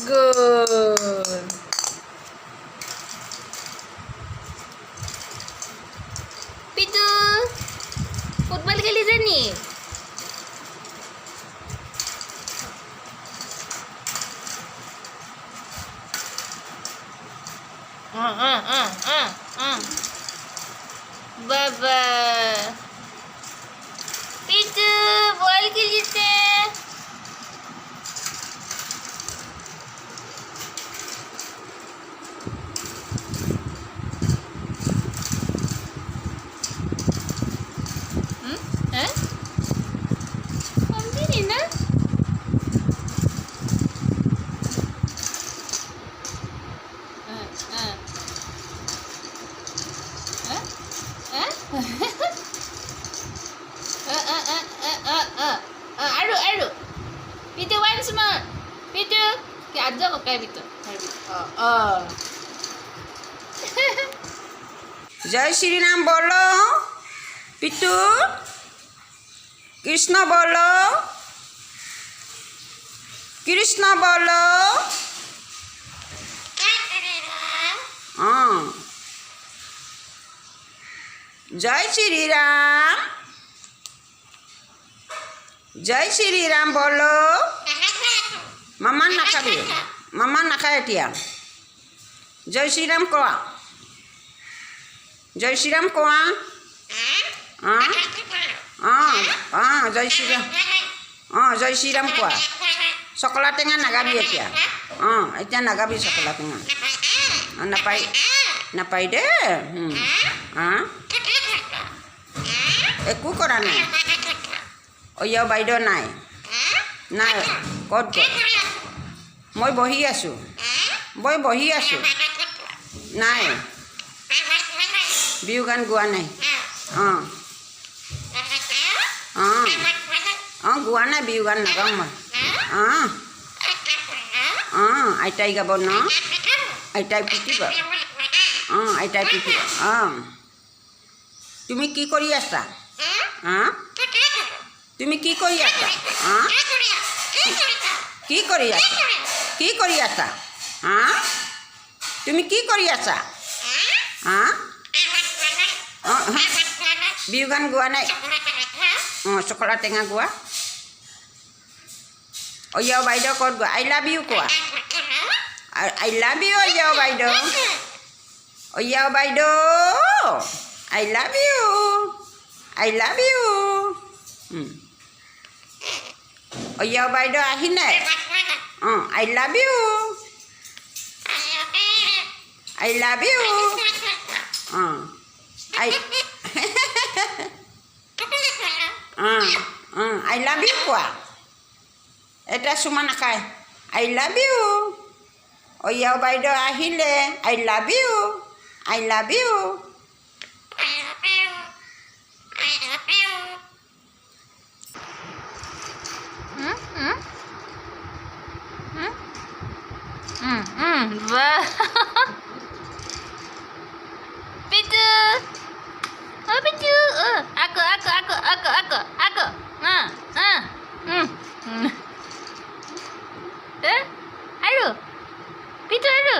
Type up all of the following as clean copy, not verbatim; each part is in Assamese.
Good. Pitu, football খেলি জানি? Baba. Pitu, ball খেলিছে. Hindi na. Aru. Pitu once more. Pitu. Kaya adjo ko kay Pitu. जय श्री राम बोलो पितू कृष्ण बोलो कृष्ण बोलो हाँ जय श्री राम बोलो मामा नाखाबी मामा नाखाय एतिया जय श्री राम कोआ जय श्री राम कोआ हाँ जय श्री राम जय श्री राम कोआ सकला टेঙা নাগাবি এতিয়া এতিয়া নাগাবি सकला টেঙা নাপাই দে একো কৰা নাই অয়া বাইদেউ নাই ক'ত মই বহি আছোঁ নাই বিহু গান গোৱা নাই গোৱা নাই বিহু গান নাগাওঁ মই আইতাই গাব ন আইতাই পিটিব তুমি কি কৰি আছা তুমি কি কৰি আছা তুমি কি কৰি আছা বিহু গান গোৱা নাই চকলা টেঙা গোৱা অয়াও বাইদেউ ক'ত গোৱা আই লাভ ইউ কোৱা আই লাভ ইউ অয়াও বাইদেউ আই লাভ ইউ অয়াও বাইদেউ আহিনে I love you I love you. I love you কোৱা এটা চুমা নাখায় I love you অয়াও বাইদেউ আহিলে I love you Pitu. Oh Pitu. Aku. Aru. Pitu aru.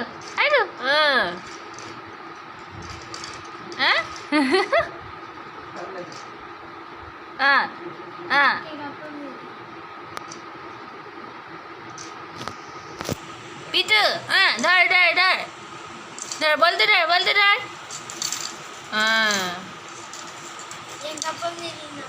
Pitu. Dar. Dar, bolte dar. Yang kapal ni Lina.